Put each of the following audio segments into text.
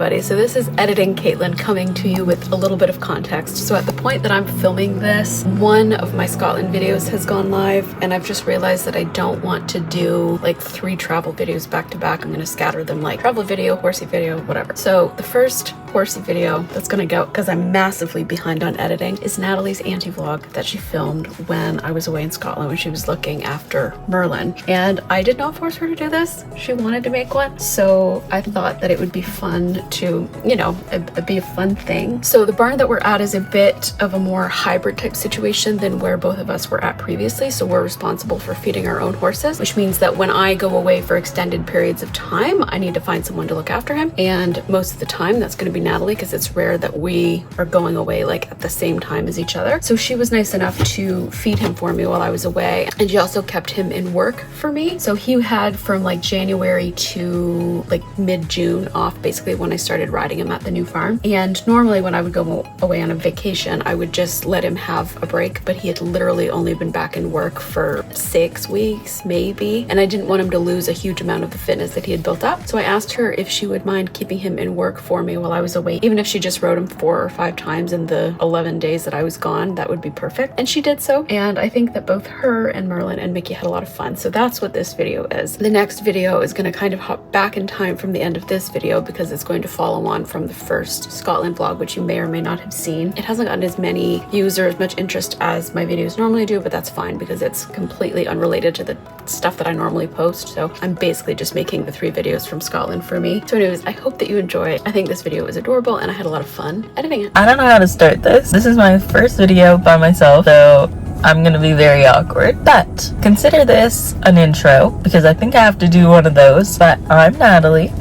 everybody. So this is Editing Kaitlyn coming to you with a little bit of context. So at the point that I'm filming this, one of my Scotland videos has gone live, and I've just realized that I don't want to do like 3 travel videos back to back. I'm going to scatter them like travel video, horsey video, whatever. So the first horsey video that's going to go, because I'm massively behind on editing, is Nathalie's Auntie vlog that she filmed when I was away in Scotland when she was looking after Merlin. And I did not force her to do this. She wanted to make one. So I thought that it would be fun to, you know, it'd be a fun thing. So the barn that we're at is a bit of a more hybrid type situation than where both of us were at previously. So we're responsible for feeding our own horses, which means that when I go away for extended periods of time, I need to find someone to look after him. And most of the time that's going to be Nathalie, because it's rare that we are going away like at the same time as each other. So she was nice enough to feed him for me while I was away. And she also kept him in work for me. So he had from like January to like mid-June off, basically when I started riding him at the new farm. And normally when I would go away on a vacation, I would just let him have a break, but he had literally only been back in work for 6 weeks, maybe. And I didn't want him to lose a huge amount of the fitness that he had built up. So I asked her if she would mind keeping him in work for me while I was away. Even if she just rode him 4 or 5 times in the 11 days that I was gone, that would be perfect. And she did so. And I think that both her and Merlin and Mickey had a lot of fun. So that's what this video is. The next video is going to kind of hop back in time from the end of this video because it's going to follow on from the first Scotland vlog, which you may or may not have seen. It hasn't gotten as many views or as much interest as my videos normally do, but that's fine because it's completely unrelated to the stuff that I normally post. So I'm basically just making the 3 videos from Scotland for me. So anyways, I hope that you enjoy it. I think this video was adorable and I had a lot of fun editing it. I don't know how to start this. This is my first video by myself, so I'm gonna be very awkward, but consider this an intro because I think I have to do one of those. But I'm Nathalie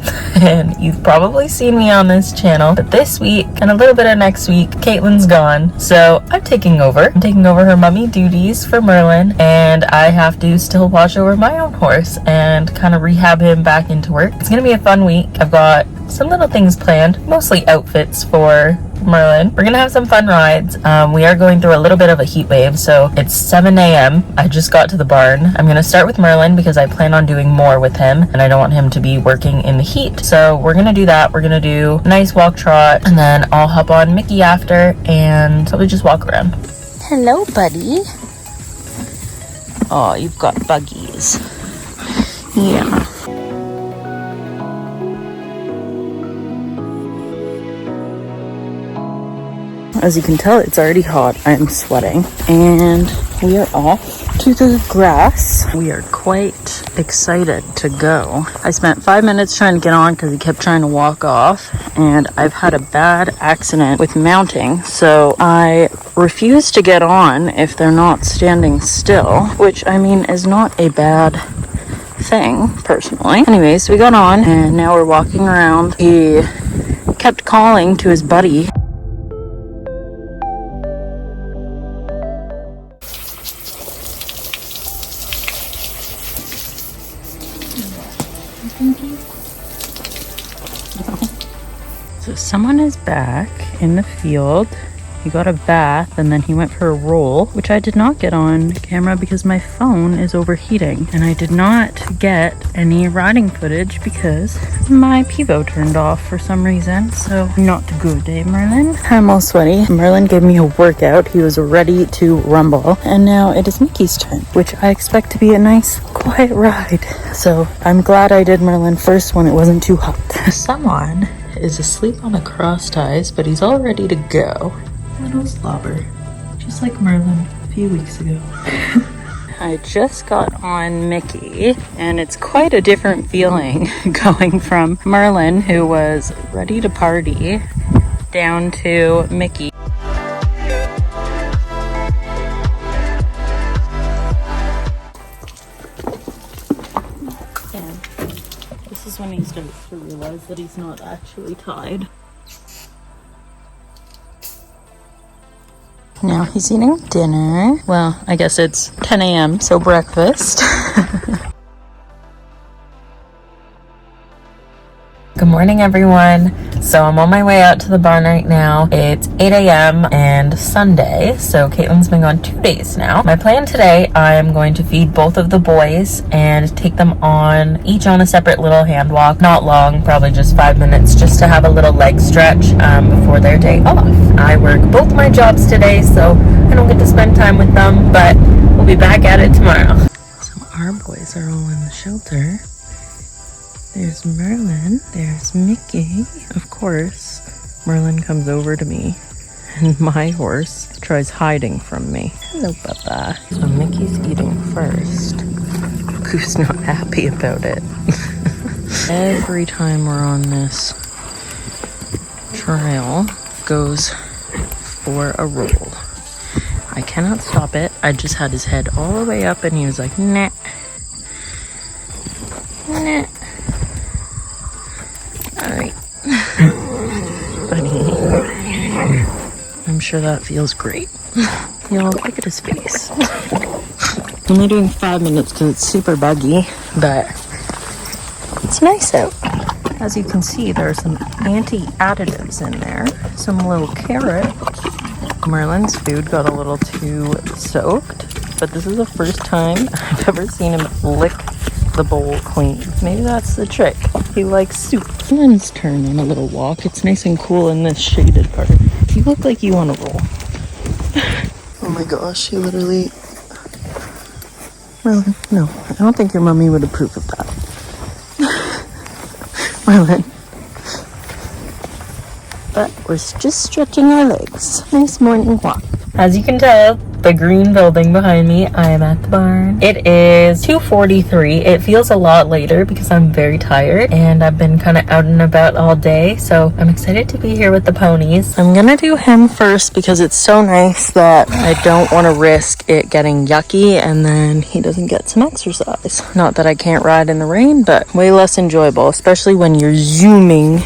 and you've probably seen me on this channel, but this week and a little bit of next week Kaitlyn's gone, so I'm taking over her mummy duties for Merlin, and I have to still watch over my own horse and kind of rehab him back into work. It's gonna be a fun week. I've got some little things planned, mostly outfits for Merlin. We're gonna have some fun rides. We are going through a little bit of a heat wave, so it's 7 a.m. I just got to the barn. I'm gonna start with Merlin because I plan on doing more with him and I don't want him to be working in the heat. So we're gonna do that. We're gonna do a nice walk trot and then I'll hop on Mickey after and probably just walk around. Hello, buddy. Oh, you've got buggies. Yeah. As you can tell, it's already hot. I'm sweating. And we are off to the grass. We are quite excited to go. I spent 5 minutes trying to get on because he kept trying to walk off. And I've had a bad accident with mounting. So I refuse to get on if they're not standing still. Which, I mean, is not a bad thing, personally. Anyways, we got on and now we're walking around. He kept calling to his buddy. So someone is back in the field. He got a bath and then he went for a roll, which I did not get on camera because my phone is overheating. And I did not get any riding footage because my Pivo turned off for some reason. So not good, eh, Merlin? I'm all sweaty. Merlin gave me a workout. He was ready to rumble. And now it is Mickey's turn, which I expect to be a nice, quiet ride. So I'm glad I did Merlin first when it wasn't too hot. Someone is asleep on the cross ties, but he's all ready to go. Little slobber, just like Merlin a few weeks ago. I just got on Mickey, and it's quite a different feeling going from Merlin, who was ready to party, down to Mickey. And this is when he starts to realize that he's not actually tied. Now he's eating dinner. Well, I guess it's 10 a.m., so breakfast. Good morning, everyone. So I'm on my way out to the barn right now. It's 8 a.m. and Sunday, so Kaitlyn's been gone 2 days now. My plan today, I'm going to feed both of the boys and take them each on a separate little hand walk. Not long, probably just 5 minutes, just to have a little leg stretch before their day off. I work both my jobs today, so I don't get to spend time with them, but we'll be back at it tomorrow. So our boys are all in the shelter. There's Merlin, there's Mickey. Of course, Merlin comes over to me and my horse tries hiding from me. Hello, Papa. So Mickey's eating first. Who's not happy about it? Every time we're on this trail, goes for a roll. I cannot stop it. I just had his head all the way up and he was like, nah. Nah. Alright. Buddy. I'm sure that feels great. Y'all, look at his face. I'm only doing 5 minutes because it's super buggy, but it's nice out. As you can see, there are some Auntie additives in there. Some little carrot. Merlin's food got a little too soaked, but this is the first time I've ever seen him lick the bowl clean. Maybe that's the trick. He likes soup. Merlin's turn on a little walk. It's nice and cool in this shaded part. You look like you want to roll. Oh my gosh, he literally... Merlin, no, I don't think your mommy would approve of that. Merlin. But we're just stretching our legs. Nice morning walk. As you can tell, the green building behind me, I am at the barn. It is 2:43. It feels a lot later because I'm very tired and I've been kind of out and about all day, so I'm excited to be here with the ponies. I'm gonna do him first because it's so nice that I don't want to risk it getting yucky and then he doesn't get some exercise. Not that I can't ride in the rain, but way less enjoyable, especially when you're zooming.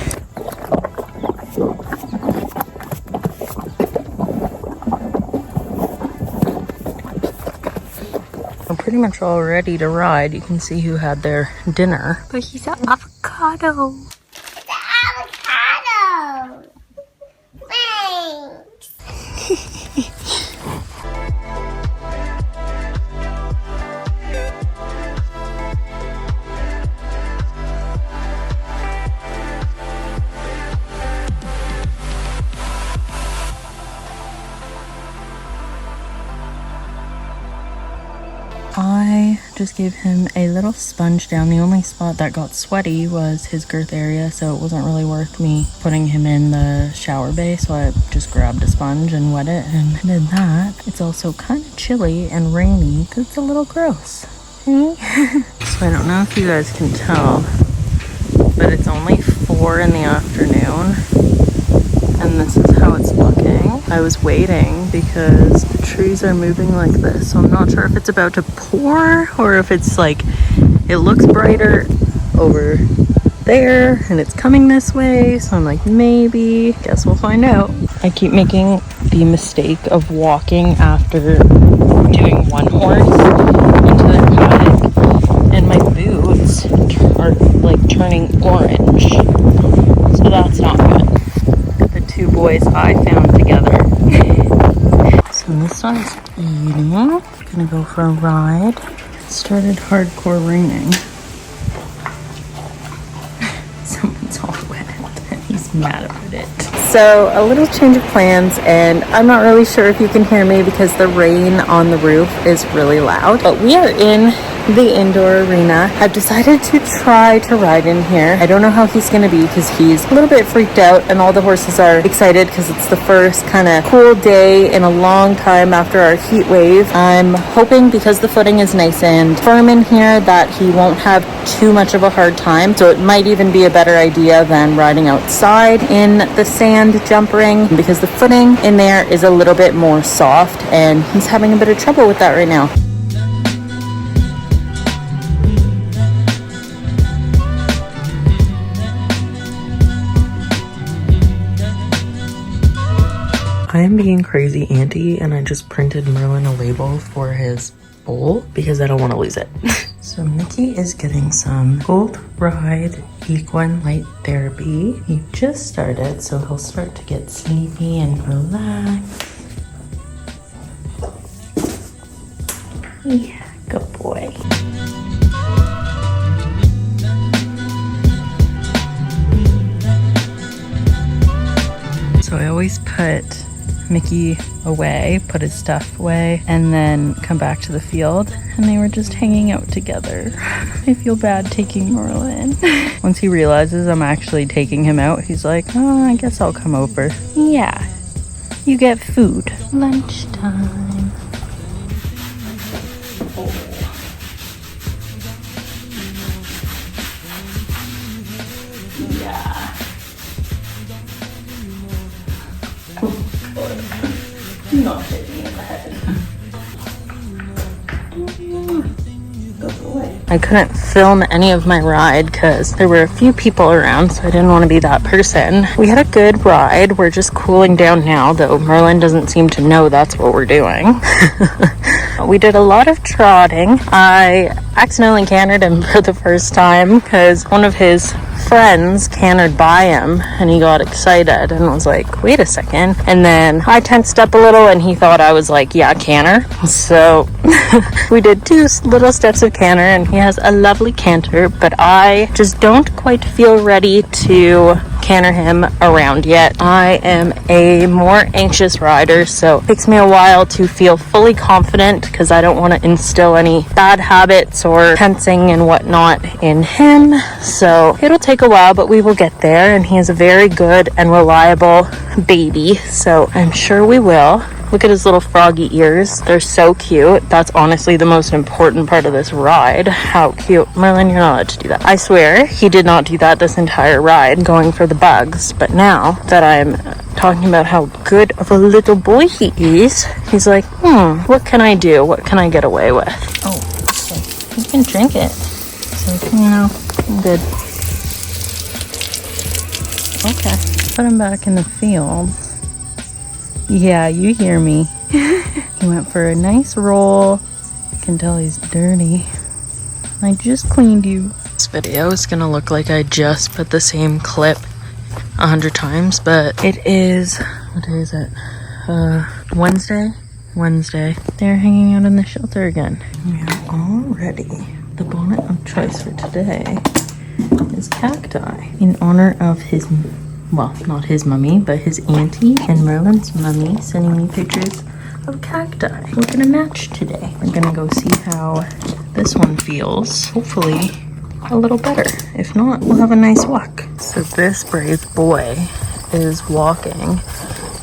Pretty much all ready to ride. You can see who had their dinner. But he's an avocado. It's an avocado. Thanks. I just gave him a little sponge down. The only spot that got sweaty was his girth area, so it wasn't really worth me putting him in the shower bay, so I just grabbed a sponge and wet it and did that. It's also kind of chilly and rainy because it's a little gross. So I don't know if you guys can tell, but it's only 4 in the afternoon and this is how it's looking. I was waiting because the trees are moving like this, so I'm not sure if it's about to pour or if it's like, it looks brighter over there and it's coming this way, so I'm like, maybe, guess we'll find out. I keep making the mistake of walking after doing one horse into their paddock and my boots are like turning orange, so that's not good. The 2 boys I found together. So this one's eating. Gonna go for a ride. It started hardcore raining. Someone's all wet and he's mad about it. So a little change of plans, and I'm not really sure if you can hear me because the rain on the roof is really loud, but we are in the indoor arena. I've decided to try to ride in here. I don't know how he's gonna be because he's a little bit freaked out and all the horses are excited because it's the first kind of cool day in a long time after our heat wave. I'm hoping because the footing is nice and firm in here that he won't have too much of a hard time, so it might even be a better idea than riding outside in the sand jump ring because the footing in there is a little bit more soft and he's having a bit of trouble with that right now. I am being crazy Auntie and I just printed Merlin a label for his bowl because I don't want to lose it. So Mickey is getting some Gold Ride Equine Light Therapy. He just started, so he'll start to get sleepy and relax. Yeah, good boy. So I always put Mickey away, put his stuff away, and then come back to the field, and they were just hanging out together. I feel bad taking Merlin. Once he realizes I'm actually taking him out, he's like, oh, I guess I'll come over. Yeah, you get food. Lunchtime. Yeah. Do not hit me in the head. Good boy. I couldn't film any of my ride because there were a few people around, so I didn't want to be that person. We had a good ride. We're just cooling down now, though Merlin doesn't seem to know that's what we're doing. We did a lot of trotting. I accidentally cantered him for the first time because one of his friends cantered by him and he got excited and was like, wait a second. And then I tensed up a little and he thought I was like, yeah, canter. So we did 2 little steps of canter and he has a lovely canter, but I just don't quite feel ready to canter him around yet. I am a more anxious rider, so it takes me a while to feel fully confident because I don't want to instill any bad habits or tensing and whatnot in him. So it'll take a while, but we will get there, and he is a very good and reliable baby, so I'm sure we will. Look at his little froggy ears. They're so cute. That's honestly the most important part of this ride. How cute. Merlin, you're not allowed to do that. I swear, he did not do that this entire ride, going for the bugs. But now that I'm talking about how good of a little boy he is, he's like, what can I do? What can I get away with? Oh, okay. You can drink it. So, I'm good. Okay. Put him back in the field. Yeah, you hear me. He went for a nice roll. You can tell he's dirty. I just cleaned you. This video is gonna look like I just put the same clip 100 times, but it is, what day is it? Wednesday. They're hanging out in the shelter again. We are all ready. The bonnet of choice for today is cacti in honor of his, well, not his mummy, but his auntie and Merlin's mummy sending me pictures of cacti. We're gonna match today. We're gonna go see how this one feels. Hopefully a little better. If not, we'll have a nice walk. So this brave boy is walking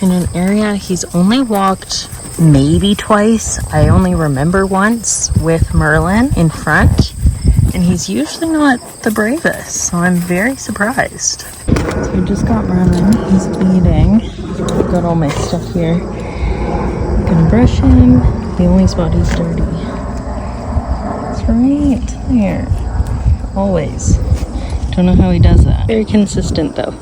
in an area he's only walked maybe twice. I only remember once with Merlin in front, and he's usually not the bravest, so I'm very surprised. So I just got Merlin. He's eating. I've got all my stuff here. I'm gonna brush him. The only spot he's dirty. It's right there. Always. Don't know how he does that. Very consistent though.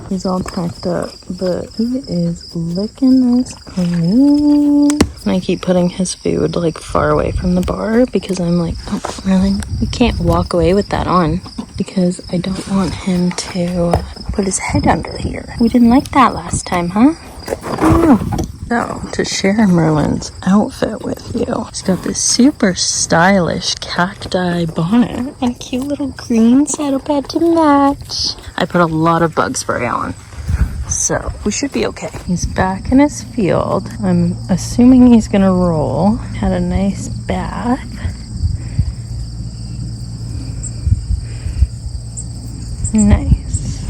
He's all packed up, but he is licking this clean. And I keep putting his food like far away from the bar because I'm like, oh, Merlin, you can't walk away with that on, because I don't want him to put his head under here. We didn't like that last time, huh? Oh. So, to share Merlin's outfit with you, he's got this super stylish cacti bonnet and a cute little green saddle pad to match. I put a lot of bug spray on, so we should be okay. He's back in his field. I'm assuming he's gonna roll. Had a nice bath. Nice.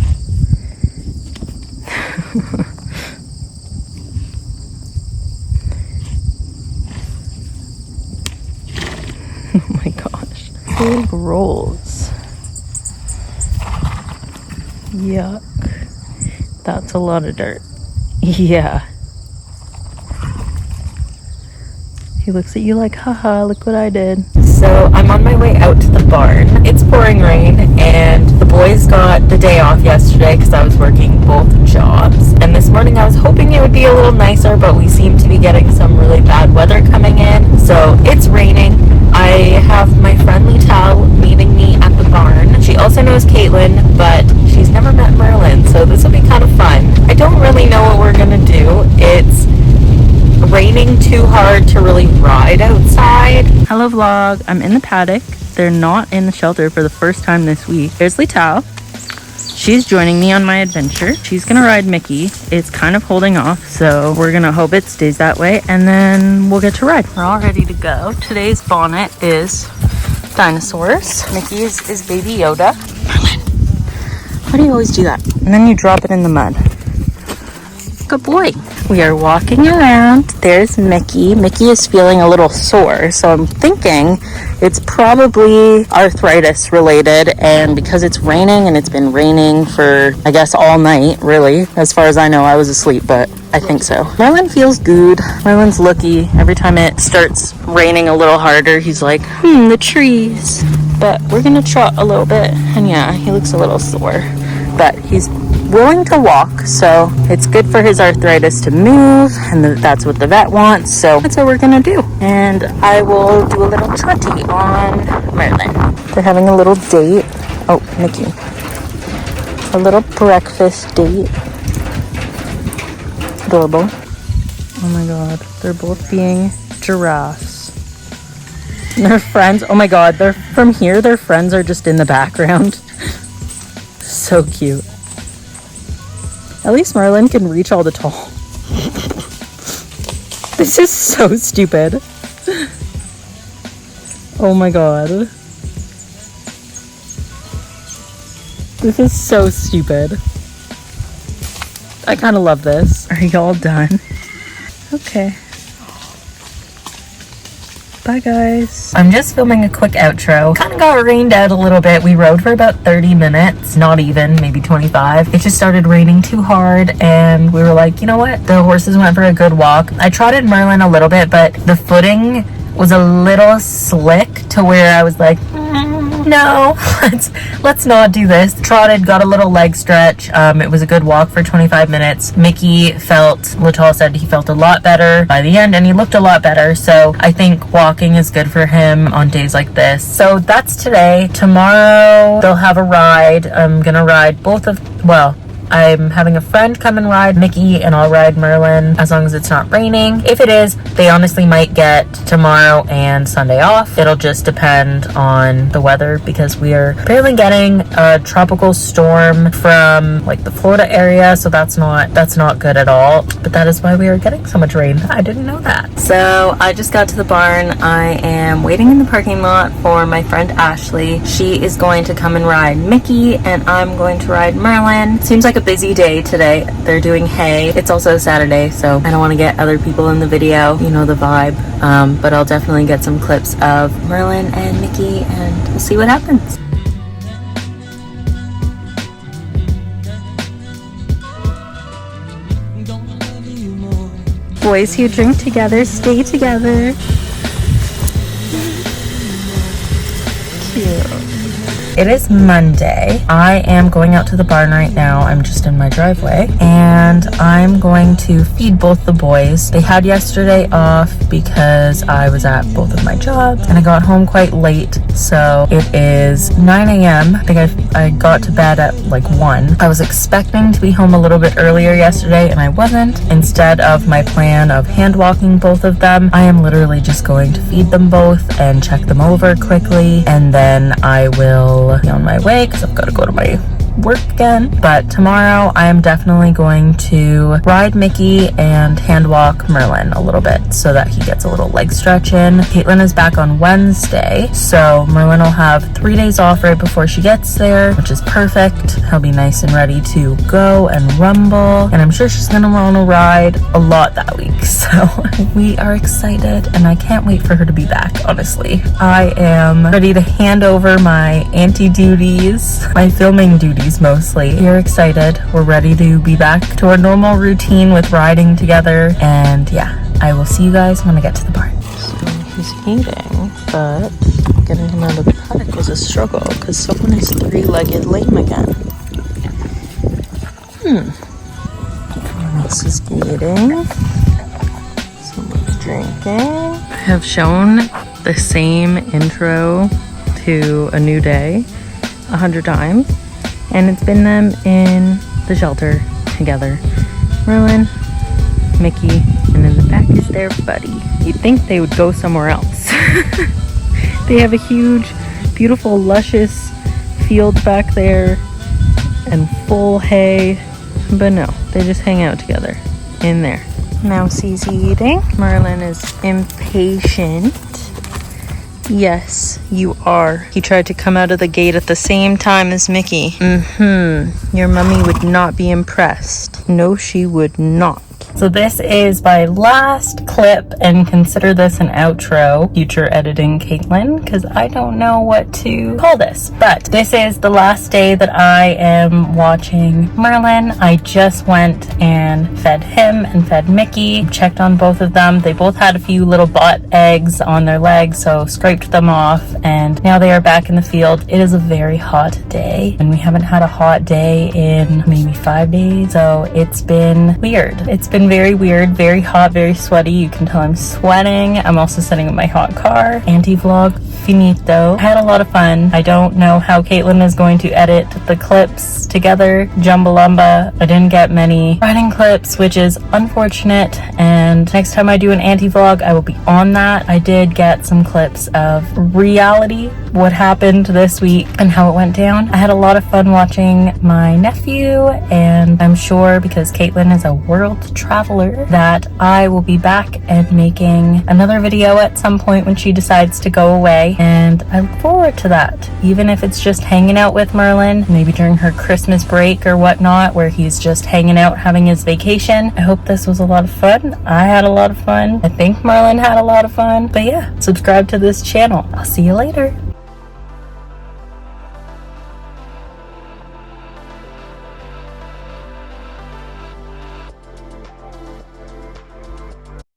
Oh my gosh. Big rolls. Yuck. That's a lot of dirt. Yeah. He looks at you like, haha, look what I did. So I'm on my way out to the barn. It's pouring rain, and the boys got the day off yesterday because I was working both jobs. And this morning I was hoping it would be a little nicer, but we seem to be getting some really bad weather coming in. So it's raining. I I have my friend Nathalie meeting me at the barn. She also knows Kaitlyn, but she's never met Merlin, so this will be kind of fun. I don't really know what we're gonna do. It's raining too hard to really ride outside. Hello vlog, I'm in the paddock. They're not in the shelter for the first time this week. There's Nathalie. She's joining me on my adventure. She's gonna ride Mickey. It's kind of holding off, so we're gonna hope it stays that way, and then we'll get to ride. We're all ready to go. Today's bonnet is dinosaurs. Mickey is Baby Yoda. Merlin, why do you always do that? And then you drop it in the mud. Good boy. We are walking around. There's Mickey. Mickey is feeling a little sore, so I'm thinking it's probably arthritis related, and because it's raining and it's been raining for, I guess, all night, really. As far as I know, I was asleep, but I think so. Merlin feels good. Merlin's lucky. Every time it starts raining a little harder, he's like, the trees. But we're gonna trot a little bit, and yeah, he looks a little sore, but he's willing to walk, so it's good for his arthritis to move, and that's what the vet wants, so that's what we're gonna do. And I will do a little trotty on Merlin. They're having a little date. Oh, Mickey. A little breakfast date. Adorable. Oh my god, they're both being giraffes. And their friends, oh my god, they're from here, their friends are just in the background. So cute. At least Merlin can reach all the tall. This is so stupid. Oh my god. This is so stupid. I kind of love this. Are you all done? Okay. Bye guys. I'm just filming a quick outro. Kind of got rained out a little bit. We rode for about 30 minutes, not even, maybe 25. It just started raining too hard, and we were like, you know what? The horses went for a good walk. I trotted Merlin a little bit, but the footing was a little slick to where I was like, no, let's not do this. Trotted, got a little leg stretch. It was a good walk for 25 minutes. Mickey Nathalie said he felt a lot better by the end, and he looked a lot better. So I think walking is good for him on days like this. So that's today. Tomorrow they'll have a ride. I'm gonna ride I'm having a friend come and ride Mickey, and I'll ride Merlin as long as it's not raining. If it is, they honestly might get tomorrow and Sunday off. It'll just depend on the weather, because we are apparently getting a tropical storm from like the Florida area, so that's not good at all. But that is why we are getting so much rain. I didn't know that. So I just got to the barn. I am waiting in the parking lot for my friend Ashley. She is going to come and ride Mickey, and I'm going to ride Merlin. Seems like a busy day today. They're doing hay. It's also Saturday, so I don't want to get other people in the video. You know the vibe. But I'll definitely get some clips of Merlin and Mickey, and we'll see what happens. Boys who drink together stay together. Cute. It is Monday. I am going out to the barn right now. I'm just in my driveway, and I'm going to feed both the boys. They had yesterday off because I was at both of my jobs, and I got home quite late. So it is 9 a.m. I think I got to bed at like 1. I was expecting to be home a little bit earlier yesterday, and I wasn't. Instead of my plan of hand walking both of them, I am literally just going to feed them both and check them over quickly, and then I will be on my way because I've got to go to my work again. But tomorrow I am definitely going to ride Mickey and hand walk Merlin a little bit so that he gets a little leg stretch in. Kaitlyn is back on Wednesday, so Merlin will have 3 days off right before she gets there, which is perfect. He'll be nice and ready to go and rumble, and I'm sure she's gonna want to ride a lot that week, so we are excited, and I can't wait for her to be back. Honestly, I am ready to hand over my auntie duties, my filming duties mostly. We're excited. We're ready to be back to our normal routine with riding together, and yeah, I will see you guys when I get to the barn. So he's eating, but getting him out of the paddock was a struggle because someone is 3-legged lame again. Someone else is eating. Someone's drinking. I have shown the same intro to A New Day 100 times, and it's been them in the shelter together. Merlin, Mickey, and in the back is their buddy. You'd think they would go somewhere else. They have a huge, beautiful, luscious field back there and full hay, but no, they just hang out together in there. Now Cece eating. Merlin is impatient. Yes, you are. He tried to come out of the gate at the same time as Mickey. Your mummy would not be impressed. No, she would not. So this is my last clip, and consider this an outro. Future editing Kaitlyn, because I don't know what to call this. But this is the last day that I am watching Merlin. I just went and fed him and fed Mickey. Checked on both of them. They both had a few little butt eggs on their legs, so scraped them off, and now they are back in the field. It is a very hot day, and we haven't had a hot day in maybe 5 days, so it's been weird. It's been very weird, very hot, very sweaty. You can tell I'm sweating. I'm also sitting in my hot car. Auntie vlog finito. I had a lot of fun. I don't know how Kaitlyn is going to edit the clips together. Jumbalumba. I didn't get many riding clips, which is unfortunate, and next time I do an Auntie vlog, I will be on that. I did get some clips of reality, what happened this week and how it went down. I had a lot of fun watching my nephew, and I'm sure because Kaitlyn is a world traveler that I will be back and making another video at some point when she decides to go away, and I look forward to that. Even if it's just hanging out with Merlin, maybe during her Christmas break or whatnot, where he's just hanging out having his vacation. I hope this was a lot of fun. I had a lot of fun. I think Merlin had a lot of fun. But yeah, subscribe to this channel. I'll see you later.